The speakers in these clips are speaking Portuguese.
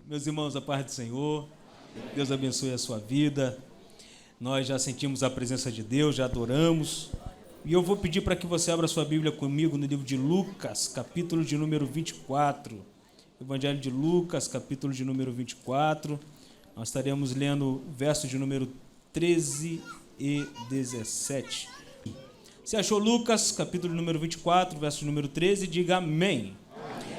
Meus irmãos, a paz do Senhor, Deus abençoe a sua vida. Nós já sentimos a presença de Deus, já adoramos. E eu vou pedir para que você abra sua Bíblia comigo no livro de Lucas, capítulo de número 24. Evangelho de Lucas, capítulo de número 24. Nós estaremos lendo verso de número 13 e 17. Você achou Lucas, capítulo de número 24, verso de número 13? Diga amém.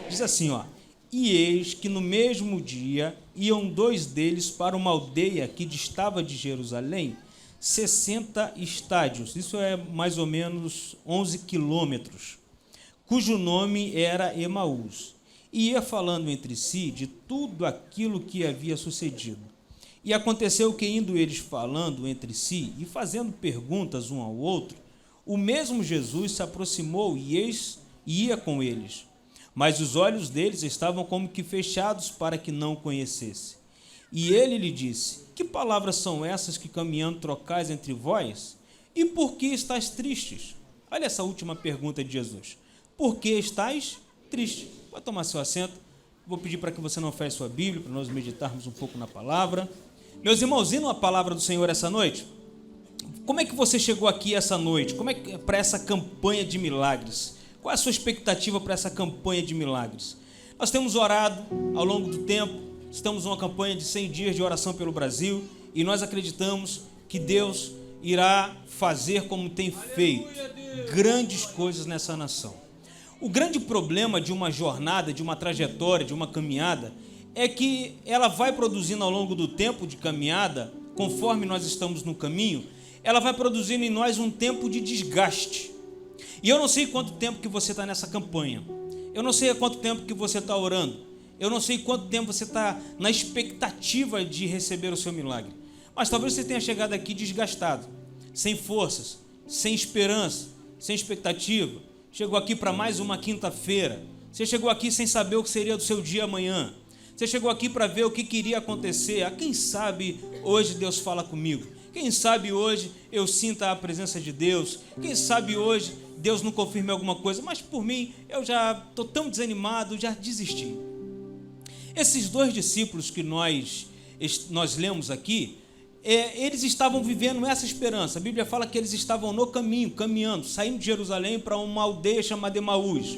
Diz assim, ó: e eis que no mesmo dia iam dois deles para uma aldeia que distava de Jerusalém 60 estádios, isso é mais ou menos 11 quilômetros, cujo nome era Emaús, e ia falando entre si de tudo aquilo que havia sucedido. E aconteceu que, indo eles falando entre si e fazendo perguntas um ao outro, o mesmo Jesus se aproximou e ia com eles. Mas os olhos deles estavam como que fechados para que não o conhecesse. E ele lhe disse: que palavras são essas que caminhando trocais entre vós? E por que estáis tristes? Olha essa última pergunta de Jesus. Por que estáis tristes? Pode tomar seu assento. Vou pedir para que você não feche sua Bíblia, para nós meditarmos um pouco na palavra. Meus irmãos, indo a palavra do Senhor essa noite, como é que você chegou aqui essa noite? Como é que para essa campanha de milagres? Qual é a sua expectativa para essa campanha de milagres? Nós temos orado ao longo do tempo, estamos numa campanha de 100 dias de oração pelo Brasil e nós acreditamos que Deus irá fazer como tem feito, grandes coisas nessa nação. O grande problema de uma jornada, de uma trajetória, de uma caminhada, é que ela vai produzindo ao longo do tempo de caminhada, conforme nós estamos no caminho, ela vai produzindo em nós um tempo de desgaste. E eu não sei quanto tempo que você está nessa campanha, eu não sei há quanto tempo que você está orando, eu não sei quanto tempo você está na expectativa de receber o seu milagre, mas talvez você tenha chegado aqui desgastado, sem forças, sem esperança, sem expectativa. Chegou aqui para mais uma quinta-feira, você chegou aqui sem saber o que seria do seu dia amanhã, você chegou aqui para ver o que iria acontecer. Quem sabe hoje Deus fala comigo, quem sabe hoje eu sinta a presença de Deus, quem sabe hoje Deus não confirme alguma coisa, mas por mim eu já estou tão desanimado, já desisti. Esses dois discípulos que nós lemos aqui, eles estavam vivendo essa esperança. A Bíblia fala que eles estavam no caminho, caminhando, saindo de Jerusalém para uma aldeia chamada Emaús.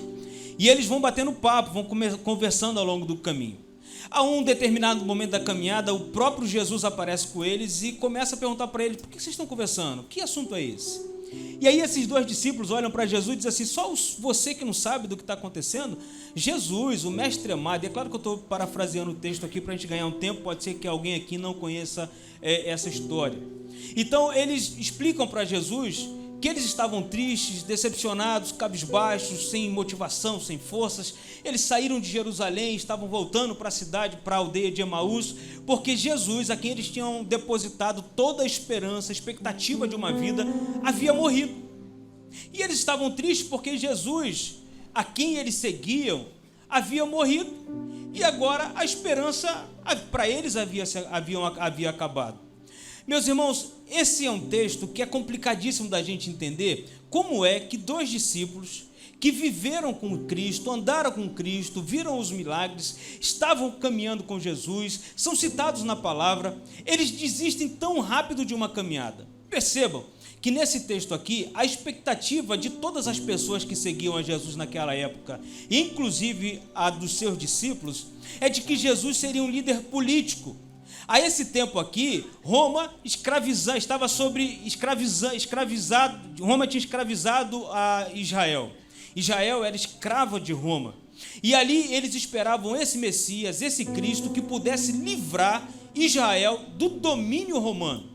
E eles vão batendo papo, vão conversando ao longo do caminho. A um determinado momento da caminhada, o próprio Jesus aparece com eles e começa a perguntar para eles: por que vocês estão conversando? Que assunto é esse? E aí esses dois discípulos olham para Jesus e dizem assim: só você que não sabe do que está acontecendo? Jesus, o mestre amado, é claro que eu estou parafraseando o texto aqui para a gente ganhar um tempo, pode ser que alguém aqui não conheça essa história. Então eles explicam para Jesus que eles estavam tristes, decepcionados, cabisbaixos, sem motivação, sem forças. Eles saíram de Jerusalém, estavam voltando para a cidade, para a aldeia de Emaús, porque Jesus, a quem eles tinham depositado toda a esperança, a expectativa de uma vida, havia morrido. E eles estavam tristes porque Jesus, a quem eles seguiam, havia morrido. E agora a esperança para eles havia acabado. Meus irmãos, esse é um texto que é complicadíssimo da gente entender como é que dois discípulos que viveram com Cristo, andaram com Cristo, viram os milagres, estavam caminhando com Jesus, são citados na palavra, eles desistem tão rápido de uma caminhada. Percebam que nesse texto aqui, a expectativa de todas as pessoas que seguiam a Jesus naquela época, inclusive a dos seus discípulos, é de que Jesus seria um líder político. A esse tempo aqui, Roma estava escravizado. Roma tinha escravizado a Israel. Israel era escrava de Roma. E ali eles esperavam esse Messias, esse Cristo, que pudesse livrar Israel do domínio romano.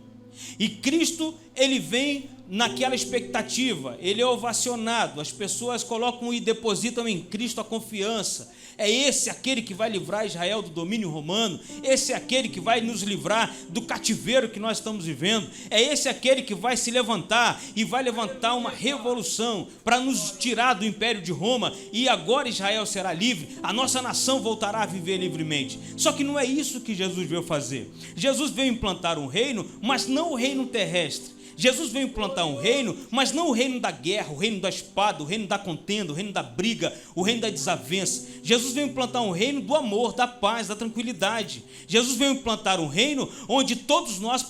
E Cristo, ele vem naquela expectativa, ele é ovacionado, as pessoas colocam e depositam em Cristo a confiança. É esse aquele que vai livrar Israel do domínio romano, esse é aquele que vai nos livrar do cativeiro que nós estamos vivendo, é esse aquele que vai se levantar e vai levantar uma revolução para nos tirar do império de Roma, e agora Israel será livre, a nossa nação voltará a viver livremente. Só que não é isso que Jesus veio fazer. Jesus veio implantar um reino, mas não o reino terrestre. Jesus veio implantar um reino, mas não o reino da guerra, o reino da espada, o reino da contenda, o reino da briga, o reino da desavença. Jesus Jesus veio implantar um reino do amor, da paz, da tranquilidade. Jesus veio implantar um reino onde todos nós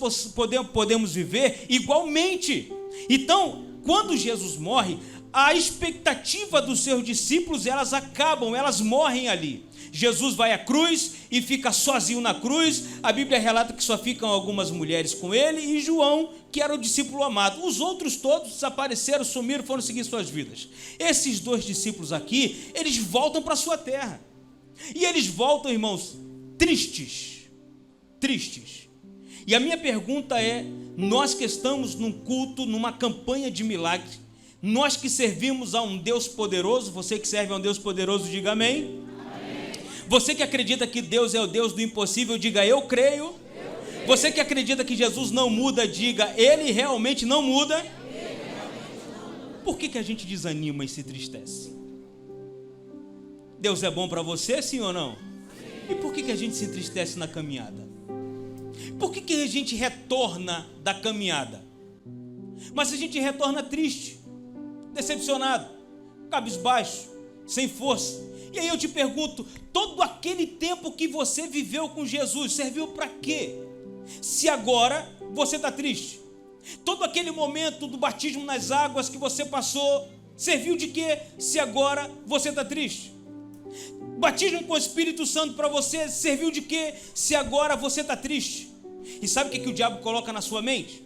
podemos viver igualmente. Então, quando Jesus morre, a expectativa dos seus discípulos, elas morrem ali. Jesus vai à cruz e fica sozinho na cruz. A Bíblia relata que só ficam algumas mulheres com ele e João, que era o discípulo amado. Os outros todos desapareceram, sumiram, foram seguir suas vidas. Esses 2 discípulos aqui, eles voltam para a sua terra. E eles voltam, irmãos, tristes. E a minha pergunta é, nós que estamos num culto, numa campanha de milagre, nós que servimos a um Deus poderoso, você que serve a um Deus poderoso, diga amém. Amém. Você que acredita que Deus é o Deus do impossível, diga eu creio. Você que acredita que Jesus não muda, diga Ele realmente não muda. Por que a gente desanima e se entristece? Deus é bom para você, sim ou não? E por que a gente se entristece na caminhada? Por que a gente retorna da caminhada? Mas a gente retorna triste, decepcionado, cabisbaixo, sem força. E aí eu te pergunto, todo aquele tempo que você viveu com Jesus, serviu para quê? Se agora você está triste. Todo aquele momento do batismo nas águas que você passou, serviu de quê? Se agora você está triste. Batismo com o Espírito Santo para você, serviu de quê? Se agora você está triste. E sabe o que o diabo coloca na sua mente?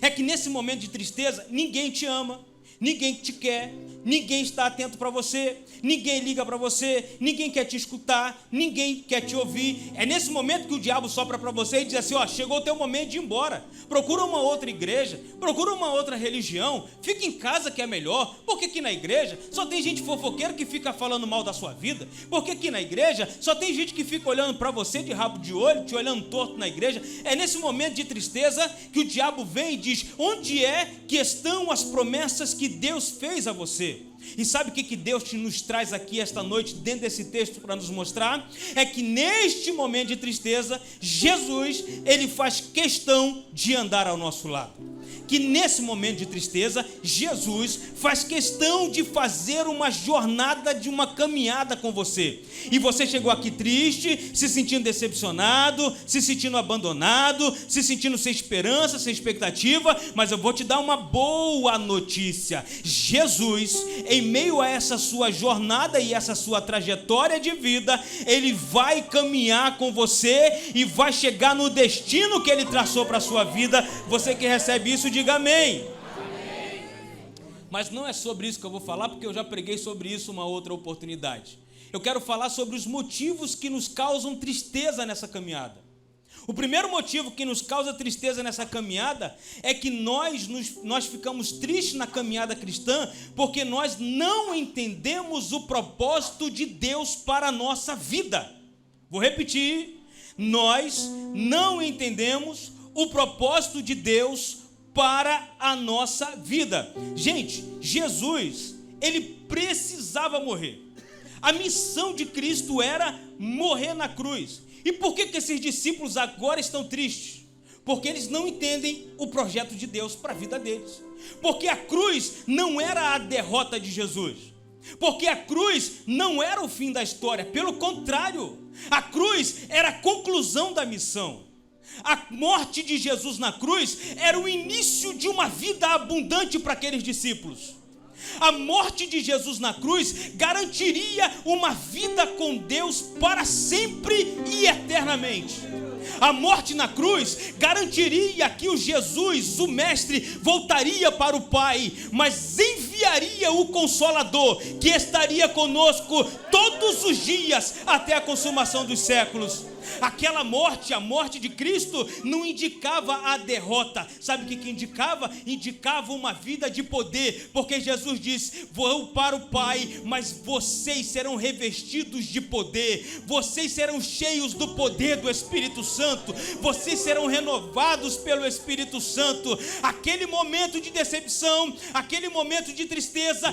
É que nesse momento de tristeza, ninguém te ama, ninguém te quer, ninguém está atento para você, ninguém liga para você, ninguém quer te escutar, ninguém quer te ouvir. É nesse momento que o diabo sopra para você e diz assim, chegou o teu momento de ir embora, procura uma outra igreja, procura uma outra religião, fica em casa que é melhor, porque aqui na igreja só tem gente fofoqueira que fica falando mal da sua vida, porque aqui na igreja só tem gente que fica olhando para você de rabo de olho, te olhando torto na igreja. É nesse momento de tristeza que o diabo vem e diz, onde é que estão as promessas que Deus fez a você? E sabe o que Deus nos traz aqui esta noite, dentro desse texto, para nos mostrar? É que neste momento de tristeza, Jesus, Ele faz questão de andar ao nosso lado. Que nesse momento de tristeza, Jesus faz questão de fazer uma jornada, de uma caminhada com você. E você chegou aqui triste, se sentindo decepcionado, se sentindo abandonado, se sentindo sem esperança, sem expectativa, mas eu vou te dar uma boa notícia. Jesus, em meio a essa sua jornada e essa sua trajetória de vida, Ele vai caminhar com você e vai chegar no destino que Ele traçou para a sua vida. Você que recebe isso, diga amém. Amém. Mas não é sobre isso que eu vou falar, porque eu já preguei sobre isso uma outra oportunidade. Eu quero falar sobre os motivos que nos causam tristeza nessa caminhada. O primeiro motivo que nos causa tristeza nessa caminhada é que nós ficamos tristes na caminhada cristã porque nós não entendemos o propósito de Deus para a nossa vida. Vou repetir, nós não entendemos o propósito de Deus para a nossa vida. Gente, Jesus, Ele precisava morrer. A missão de Cristo era morrer na cruz. E por que esses discípulos agora estão tristes? Porque eles não entendem o projeto de Deus para a vida deles. Porque a cruz não era a derrota de Jesus. Porque a cruz não era o fim da história. Pelo contrário, a cruz era a conclusão da missão. A morte de Jesus na cruz era o início de uma vida abundante para aqueles discípulos. A morte de Jesus na cruz garantiria uma vida com Deus para sempre e eternamente. A morte na cruz garantiria que o Jesus, o Mestre, voltaria para o Pai, mas enviaria o Consolador, que estaria conosco todos os dias até a consumação dos séculos. Aquela morte, a morte de Cristo, não indicava a derrota. Sabe o que indicava? Indicava uma vida de poder, porque Jesus disse, vou para o Pai, mas vocês serão revestidos de poder, vocês serão cheios do poder do Espírito Santo, vocês serão renovados pelo Espírito Santo. Aquele momento de decepção, aquele momento de tristeza,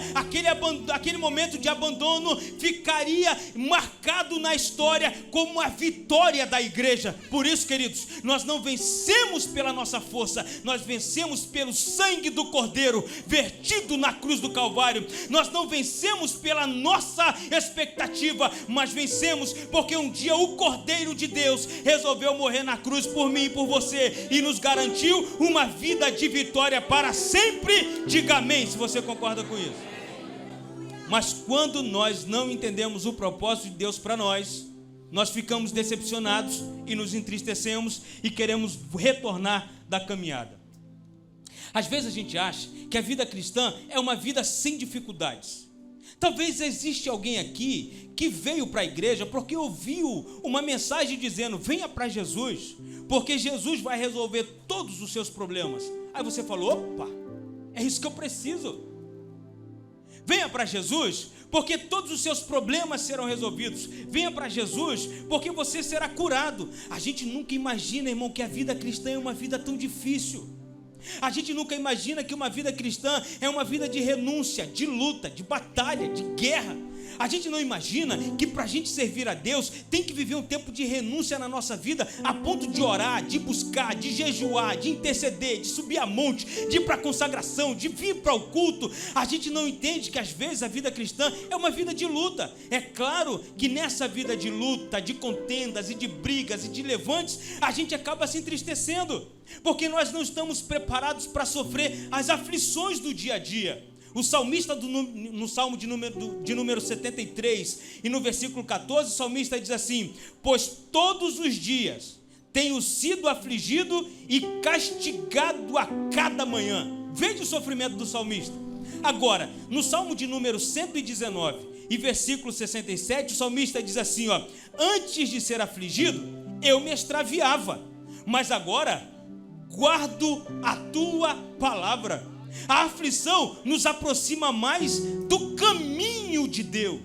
aquele momento de abandono ficaria marcado na história como a vitória da igreja. Por isso, queridos, nós não vencemos pela nossa força, nós vencemos pelo sangue do Cordeiro vertido na cruz do Calvário. Nós não vencemos pela nossa expectativa, mas vencemos porque um dia o Cordeiro de Deus resolveu morrer na cruz por mim e por você e nos garantiu uma vida de vitória para sempre. Diga amém se você concorda com isso. Mas quando nós não entendemos o propósito de Deus para nós, nós ficamos decepcionados e nos entristecemos e queremos retornar da caminhada. Às vezes a gente acha que a vida cristã é uma vida sem dificuldades. Talvez existe alguém aqui que veio para a igreja porque ouviu uma mensagem dizendo: venha para Jesus, porque Jesus vai resolver todos os seus problemas. Aí você falou: opa, é isso que eu preciso. Venha para Jesus, porque todos os seus problemas serão resolvidos. Venha para Jesus, porque você será curado. A gente nunca imagina, irmão, que a vida cristã é uma vida tão difícil. A gente nunca imagina que uma vida cristã é uma vida de renúncia, de luta, de batalha, de guerra. A gente não imagina que para a gente servir a Deus tem que viver um tempo de renúncia na nossa vida, a ponto de orar, de buscar, de jejuar, de interceder, de subir a monte, de ir para a consagração, de vir para o culto. A gente não entende que às vezes a vida cristã é uma vida de luta. É claro que nessa vida de luta, de contendas e de brigas e de levantes, a gente acaba se entristecendo, porque nós não estamos preparados para sofrer as aflições do dia a dia. O salmista no Salmo de número 73 e no versículo 14, o salmista diz assim: pois todos os dias tenho sido afligido e castigado a cada manhã. Veja o sofrimento do salmista. Agora, no Salmo de número 119 e versículo 67, o salmista diz assim, ó: antes de ser afligido, eu me extraviava, mas agora guardo a tua palavra. A aflição nos aproxima mais do caminho de Deus.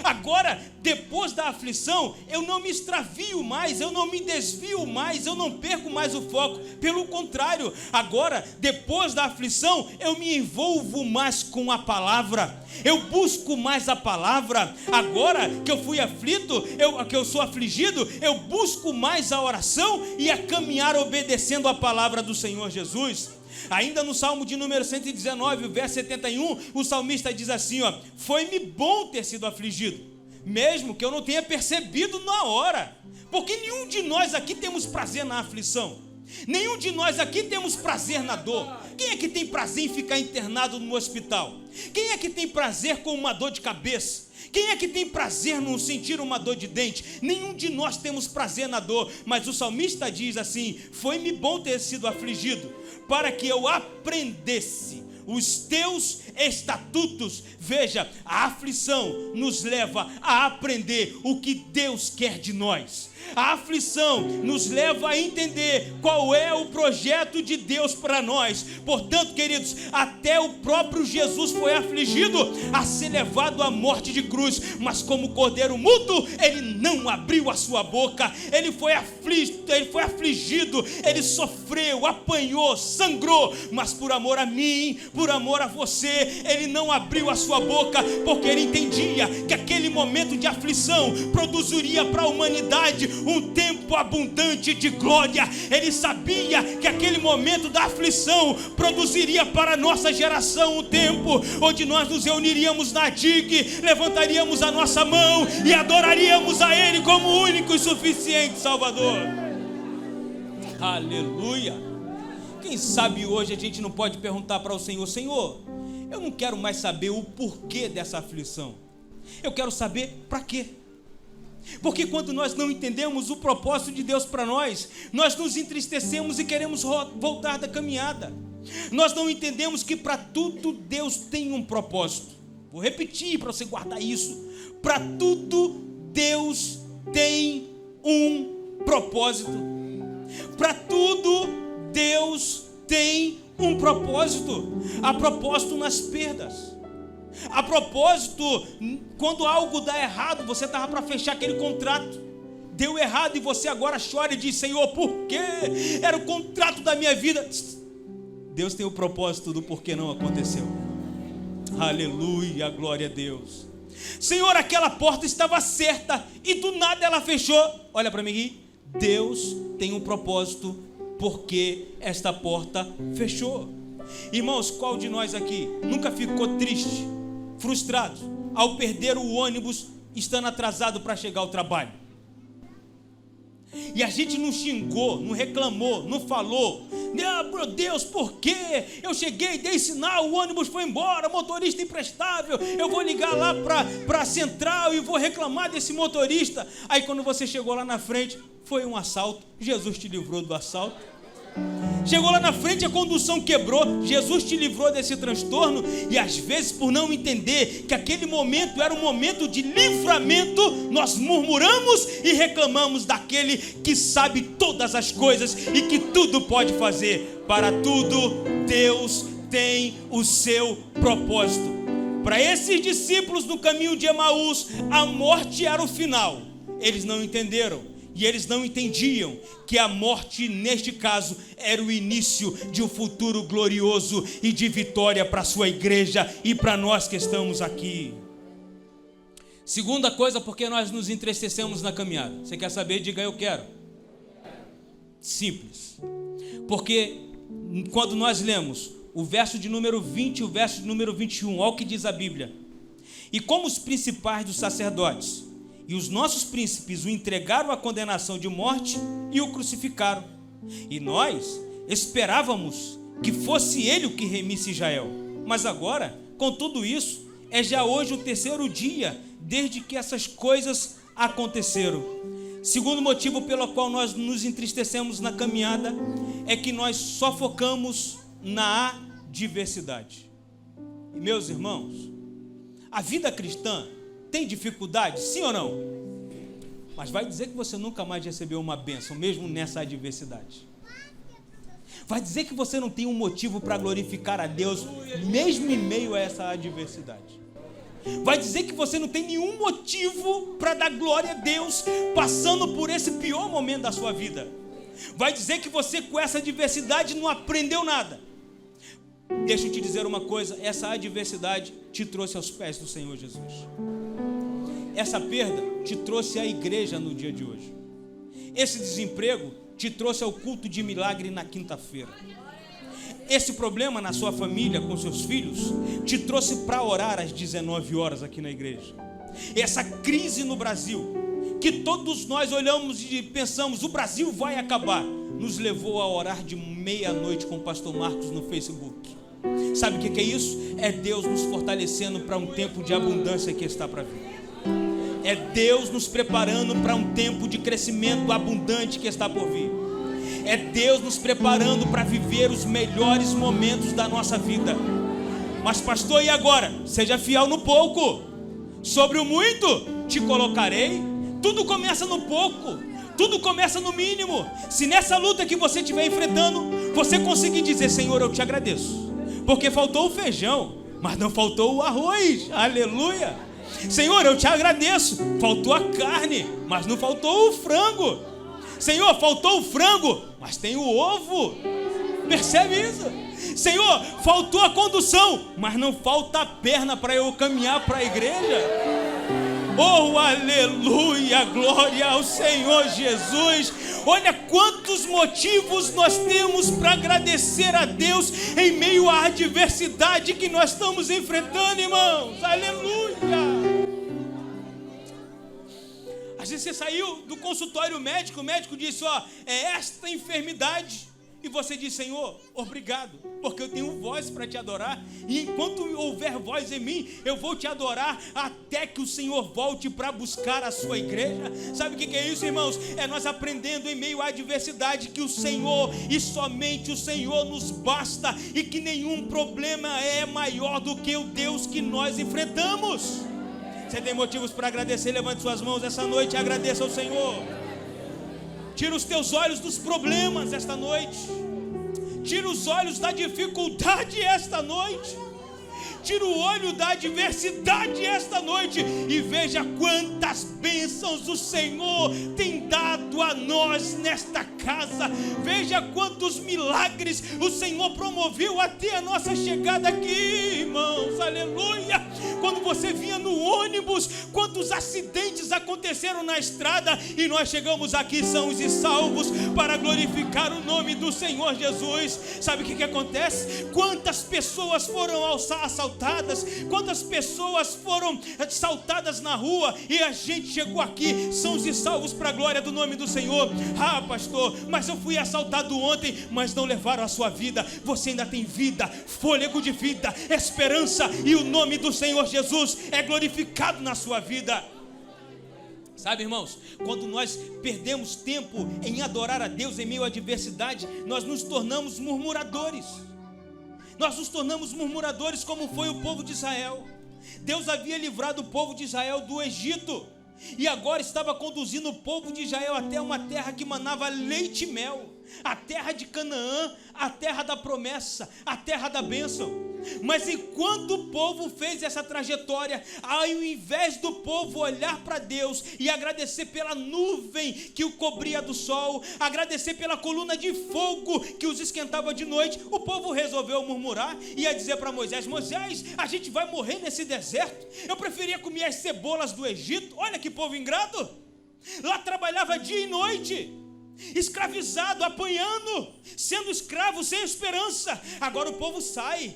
Agora, depois da aflição, eu não me extravio mais, eu não me desvio mais, eu não perco mais o foco. Pelo contrário, agora, depois da aflição, eu me envolvo mais com a palavra, eu busco mais a palavra. Agora que eu fui aflito, que eu sou afligido, eu busco mais a oração e a caminhar obedecendo a palavra do Senhor Jesus. Ainda no Salmo de número 119, o verso 71, o salmista diz assim, ó: foi-me bom ter sido afligido, mesmo que eu não tenha percebido na hora. Porque nenhum de nós aqui temos prazer na aflição, nenhum de nós aqui temos prazer na dor. Quem é que tem prazer em ficar internado no hospital? Quem é que tem prazer com uma dor de cabeça? Quem é que tem prazer em sentir uma dor de dente? Nenhum de nós temos prazer na dor. Mas o salmista diz assim: foi-me bom ter sido afligido, para que eu aprendesse os teus estatutos. Veja, a aflição nos leva a aprender o que Deus quer de nós. A aflição nos leva a entender qual é o projeto de Deus para nós. Portanto, queridos, até o próprio Jesus foi afligido a ser levado à morte de cruz, mas como cordeiro mudo, ele não abriu a sua boca. Ele foi afligido, ele sofreu, apanhou, sangrou, mas por amor a mim, por amor a você, ele não abriu a sua boca, porque ele entendia que aquele momento de aflição produziria para a humanidade um tempo abundante de glória. Ele sabia que aquele momento da aflição produziria para a nossa geração um tempo onde nós nos reuniríamos na DIG, levantaríamos a nossa mão e adoraríamos a Ele como o único e suficiente Salvador. Aleluia! Quem sabe hoje a gente não pode perguntar para o Senhor: Senhor, eu não quero mais saber o porquê dessa aflição, eu quero saber para quê. Porque quando nós não entendemos o propósito de Deus para nós, nós nos entristecemos e queremos voltar da caminhada. Nós não entendemos que para tudo Deus tem um propósito. Vou repetir para você guardar isso: para tudo Deus tem um propósito. Para tudo Deus tem um propósito. Há propósito nas perdas. A propósito, quando algo dá errado, você estava para fechar aquele contrato, deu errado e você agora chora e diz: Senhor, por quê? Era o contrato da minha vida. Deus tem o propósito do porquê não aconteceu. Aleluia, glória a Deus. Senhor, aquela porta estava certa e do nada ela fechou. Olha para mim aqui. Deus tem um propósito porque esta porta fechou. Irmãos, qual de nós aqui nunca ficou triste, frustrado ao perder o ônibus estando atrasado para chegar ao trabalho? E a gente não xingou, não reclamou, não falou: meu Deus, por quê? Eu cheguei, dei sinal, o ônibus foi embora, motorista imprestável, eu vou ligar lá para a central e vou reclamar desse motorista. Aí quando você chegou lá na frente, foi um assalto, Jesus te livrou do assalto. Chegou lá na frente, a condução quebrou, Jesus te livrou desse transtorno. E às vezes, por não entender que aquele momento era um momento de livramento, nós murmuramos e reclamamos daquele que sabe todas as coisas e que tudo pode fazer. Para tudo Deus tem o seu propósito. Para esses discípulos no caminho de Emaús, a morte era o final. Eles não entenderam. E eles não entendiam que a morte, neste caso, era o início de um futuro glorioso e de vitória para a sua igreja e para nós que estamos aqui. Segunda coisa, porque nós nos entristecemos na caminhada. Você quer saber? Diga: eu quero. Simples. Porque quando nós lemos o verso de número 20 e o verso de número 21, olha o que diz a Bíblia. E como os principais dos sacerdotes e os nossos príncipes o entregaram à condenação de morte e o crucificaram. E nós esperávamos que fosse ele o que remisse Israel. Mas agora, com tudo isso, é já hoje o terceiro dia desde que essas coisas aconteceram. Segundo motivo pelo qual nós nos entristecemos na caminhada é que nós só focamos na adversidade. E meus irmãos, a vida cristã tem dificuldade, sim ou não? Mas vai dizer que você nunca mais recebeu uma bênção, mesmo nessa adversidade. Vai dizer que você não tem um motivo para glorificar a Deus, mesmo em meio a essa adversidade. Vai dizer que você não tem nenhum motivo para dar glória a Deus, passando por esse pior momento da sua vida. Vai dizer que você com essa adversidade não aprendeu nada. Deixa eu te dizer uma coisa, essa adversidade te trouxe aos pés do Senhor Jesus. Essa perda te trouxe à igreja no dia de hoje. Esse desemprego te trouxe ao culto de milagre na quinta-feira. Esse problema na sua família, com seus filhos, te trouxe para orar às 19 horas aqui na igreja. Essa crise no Brasil, que todos nós olhamos e pensamos, o Brasil vai acabar, nos levou a orar de meia-noite com o pastor Marcos no Facebook. Sabe o que é isso? É Deus nos fortalecendo para um tempo de abundância que está para vir. É Deus nos preparando para um tempo de crescimento abundante que está por vir. É Deus nos preparando para viver os melhores momentos da nossa vida. Mas pastor, e agora? Seja fiel no pouco. Sobre o muito te colocarei. Tudo começa no pouco. Tudo começa no mínimo. Se nessa luta que você estiver enfrentando, você conseguir dizer: Senhor, eu te agradeço, porque faltou o feijão, mas não faltou o arroz. Aleluia. Senhor, eu te agradeço, faltou a carne, mas não faltou o frango. Senhor, faltou o frango, mas tem o ovo. Percebe isso? Senhor, faltou a condução, mas não falta a perna para eu caminhar para a igreja. Oh, aleluia, glória ao Senhor Jesus. Olha quantos motivos nós temos para agradecer a Deus em meio à adversidade que nós estamos enfrentando, irmãos. Aleluia. Às vezes você saiu do consultório médico, o médico disse: ó, é esta enfermidade. E você diz: Senhor, obrigado, porque eu tenho voz para te adorar. E enquanto houver voz em mim, eu vou te adorar até que o Senhor volte para buscar a sua igreja. Sabe o que é isso, irmãos? É nós aprendendo em meio à adversidade que o Senhor e somente o Senhor nos basta, e que nenhum problema é maior do que o Deus que nós enfrentamos. Você tem motivos para agradecer? Levante suas mãos essa noite e agradeça ao Senhor. Tira os teus olhos dos problemas esta noite. Tira os olhos da dificuldade esta noite. Tira o olho da adversidade esta noite e veja quantas bênçãos o Senhor tem dado junto a nós nesta casa. Veja quantos milagres o Senhor promoveu até a nossa chegada aqui, irmãos, aleluia. Quando você vinha no ônibus, quantos acidentes aconteceram na estrada, e nós chegamos aqui sãos e salvos para glorificar o nome do Senhor Jesus. Sabe o que acontece? Quantas pessoas foram assaltadas, quantas pessoas foram assaltadas na rua, e a gente chegou aqui sãos e salvos para a glória do nome do Senhor. Ah, pastor, mas eu fui assaltado ontem. Mas não levaram a sua vida. Você ainda tem vida, fôlego de vida, esperança, e o nome do Senhor Jesus é glorificado na sua vida. Sabe, irmãos, quando nós perdemos tempo em adorar a Deus em meio à adversidade, nós nos tornamos murmuradores. Nós nos tornamos murmuradores, como foi o povo de Israel. Deus havia livrado o povo de Israel do Egito, e agora estava conduzindo o povo de Israel até uma terra que manava leite e mel, a terra de Canaã, a terra da promessa, a terra da bênção. Mas enquanto o povo fez essa trajetória, ao invés do povo olhar para Deus e agradecer pela nuvem que o cobria do sol, agradecer pela coluna de fogo que os esquentava de noite, o povo resolveu murmurar e ia dizer para Moisés: Moisés, a gente vai morrer nesse deserto, eu preferia comer as cebolas do Egito. Olha que povo ingrato, lá trabalhava dia e noite, escravizado, apanhando, sendo escravo, sem esperança. Agora o povo sai,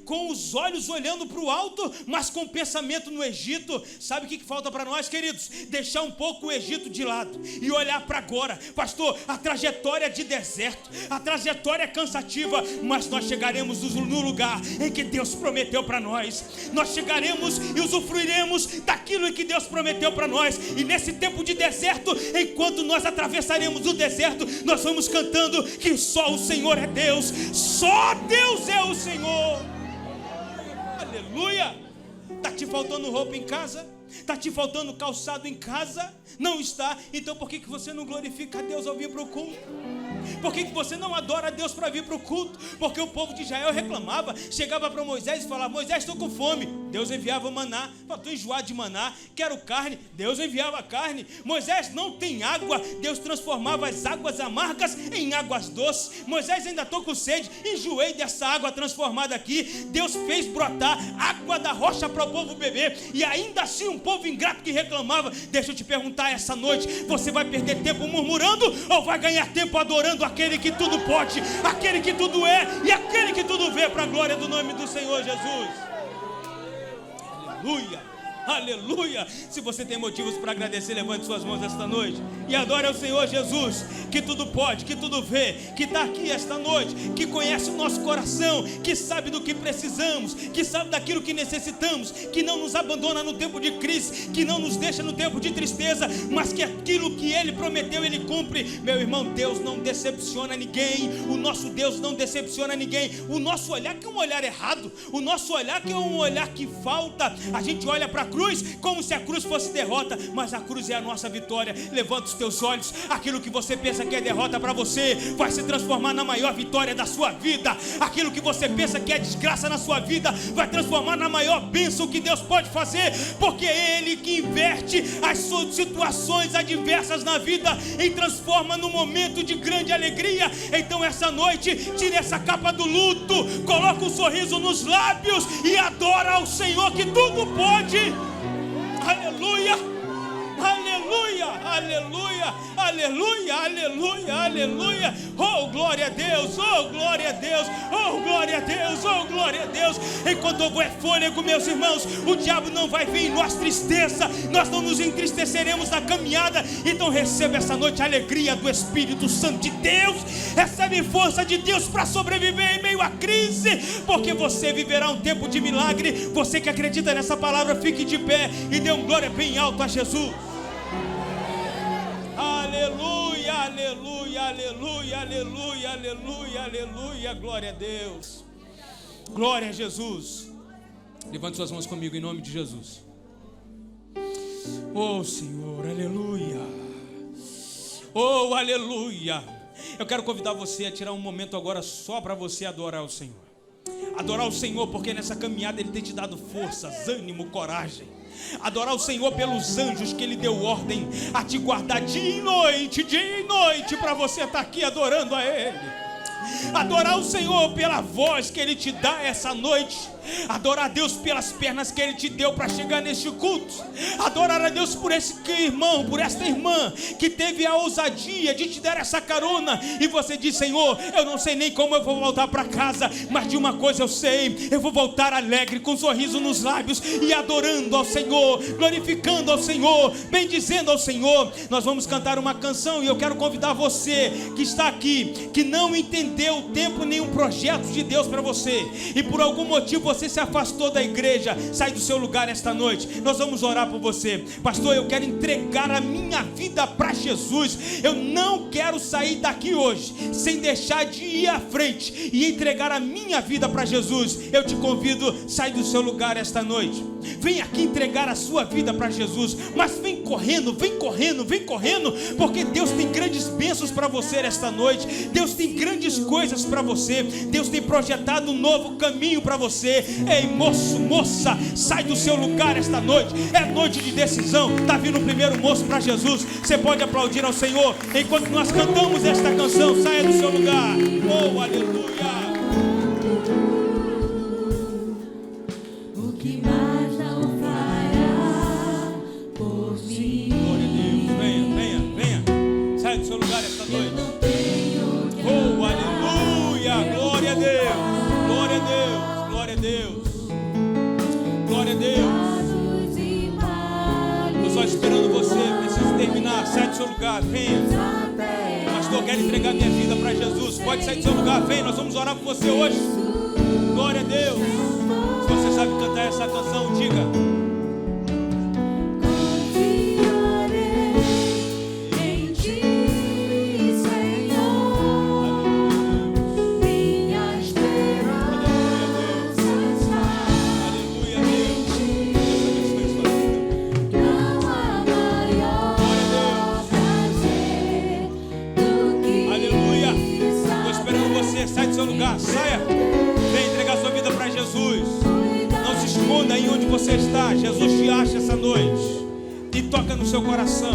com os olhos olhando para o alto, mas com o pensamento no Egito. Sabe o que falta para nós, queridos? Deixar um pouco o Egito de lado e olhar para agora. Pastor, a trajetória de deserto, a trajetória é cansativa, mas nós chegaremos no lugar em que Deus prometeu para nós. Nós chegaremos e usufruiremos daquilo que Deus prometeu para nós. E nesse tempo de deserto, enquanto nós atravessaremos o deserto, nós vamos cantando que só o Senhor é Deus, só Deus é o Senhor. Aleluia. Está te faltando roupa em casa? Está te faltando calçado em casa? Não está? Então por que você não glorifica a Deus ao vir para o culto? Por que você não adora a Deus para vir para o culto? Porque o povo de Israel reclamava, chegava para Moisés e falava: Moisés, estou com fome. Deus enviava maná. Estou enjoado de maná, quero carne. Deus enviava carne. Moisés, não tem água. Deus transformava as águas amargas em águas doces. Moisés, ainda estou com sede, enjoei dessa água transformada aqui. Deus fez brotar água da rocha para o povo beber, e ainda assim um povo ingrato que reclamava. Deixa eu te perguntar essa noite: você vai perder tempo murmurando, ou vai ganhar tempo adorando aquele que tudo pode, aquele que tudo é e aquele que tudo vê, para a glória do nome do Senhor Jesus? Aleluia. Aleluia. Se você tem motivos para agradecer, levante suas mãos esta noite e adore ao Senhor Jesus, que tudo pode, que tudo vê, que está aqui esta noite, que conhece o nosso coração, que sabe do que precisamos, que sabe daquilo que necessitamos, que não nos abandona no tempo de crise, que não nos deixa no tempo de tristeza, mas que aquilo que Ele prometeu, Ele cumpre. Meu irmão, Deus não decepciona ninguém. O nosso Deus não decepciona ninguém. O nosso olhar que é um olhar errado, o nosso olhar que é um olhar que falta. A gente olha para a cruz como se a cruz fosse derrota, mas a cruz é a nossa vitória. Levanta os teus olhos. Aquilo que você pensa que é derrota para você vai se transformar na maior vitória da sua vida. Aquilo que você pensa que é desgraça na sua vida vai transformar na maior bênção que Deus pode fazer, porque é Ele que inverte as suas situações adversas na vida e transforma num momento de grande alegria. Então essa noite, tire essa capa do luto, coloca um sorriso nos lábios e adora ao Senhor que tudo pode. Aleluia, aleluia, aleluia, aleluia, aleluia, aleluia. Oh, glória a Deus, oh, glória a Deus, oh, glória a Deus, oh, glória a Deus. Enquanto houver fôlego, meus irmãos, o diabo não vai vir em nós tristeza, nós não nos entristeceremos na caminhada. Então receba essa noite a alegria do Espírito Santo de Deus, recebe força de Deus para sobreviver em meio à crise, porque você viverá um tempo de milagre. Você que acredita nessa palavra, fique de pé e dê um glória bem alto a Jesus. Aleluia, aleluia, aleluia, aleluia, aleluia, aleluia, glória a Deus, glória a Jesus. Levante suas mãos comigo em nome de Jesus. Oh Senhor, aleluia, oh aleluia. Eu quero convidar você a tirar um momento agora só para você adorar o Senhor. Adorar o Senhor, porque nessa caminhada Ele tem te dado forças, ânimo, coragem. Adorar o Senhor pelos anjos que Ele deu ordem a te guardar dia e noite, para você estar aqui adorando a Ele. Adorar o Senhor pela voz que Ele te dá essa noite. Adorar a Deus pelas pernas que Ele te deu para chegar neste culto. Adorar a Deus por esse irmão, por esta irmã que teve a ousadia de te dar essa carona. E você diz: Senhor, eu não sei nem como eu vou voltar para casa, mas de uma coisa eu sei: eu vou voltar alegre, com um sorriso nos lábios, e adorando ao Senhor, glorificando ao Senhor, bendizendo ao Senhor. Nós vamos cantar uma canção, e eu quero convidar você que está aqui, que não entendeu o tempo nem um projeto de Deus para você, e por algum motivo você se afastou da igreja, sai do seu lugar esta noite. Nós vamos orar por você. Pastor, eu quero entregar a minha vida para Jesus. Eu não quero sair daqui hoje sem deixar de ir à frente e entregar a minha vida para Jesus. Eu te convido, sai do seu lugar esta noite. Vem aqui entregar a sua vida para Jesus. Mas vem correndo, vem correndo, vem correndo, porque Deus tem grandes bênçãos para você esta noite. Deus tem grandes coisas para você. Deus tem projetado um novo caminho para você. Ei, moço, moça, sai do seu lugar esta noite. É noite de decisão. Está vindo o primeiro moço para Jesus. Você pode aplaudir ao Senhor enquanto nós cantamos esta canção. Saia do seu lugar. Oh, aleluia. O que mais não fará por mim? Glória a Deus. Venha, venha, venha. Saia do seu lugar esta noite. Oh, aleluia. Glória a Deus. Glória a Deus. Glória a Deus, glória a Deus. Estou só esperando você, preciso terminar. Sai do seu lugar, venha. Pastor, quero entregar minha vida para Jesus. Pode sair do seu lugar, vem, nós vamos orar por você hoje. Glória a Deus. Se você sabe cantar essa canção, diga. Sai do seu lugar, saia. Vem entregar sua vida para Jesus. Não se esconda aí onde você está. Jesus te acha essa noite e toca no seu coração.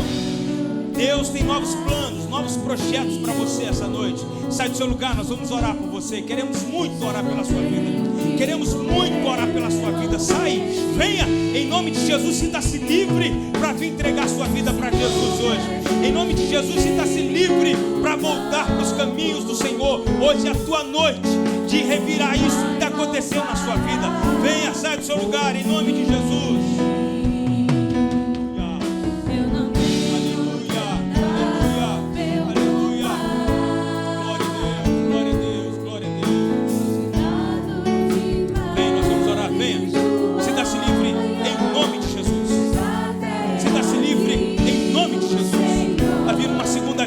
Deus tem novos planos, novos projetos para você essa noite. Sai do seu lugar, nós vamos orar por você. Queremos muito orar pela sua vida. Queremos muito orar pela sua vida. Sai, venha, em nome de Jesus, sinta-se livre para vir entregar sua vida para Jesus hoje. Em nome de Jesus, sinta-se livre para voltar para os caminhos do Senhor. Hoje é a tua noite de revirar isso que está acontecendo na sua vida. Venha, sai do seu lugar, em nome de Jesus.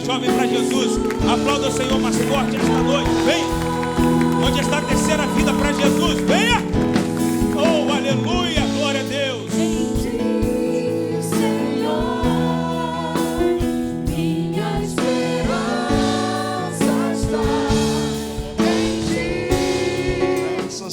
Jovem para Jesus, aplauda o Senhor mais forte esta noite. Venha, onde está a terceira vida para Jesus, venha. Oh, aleluia.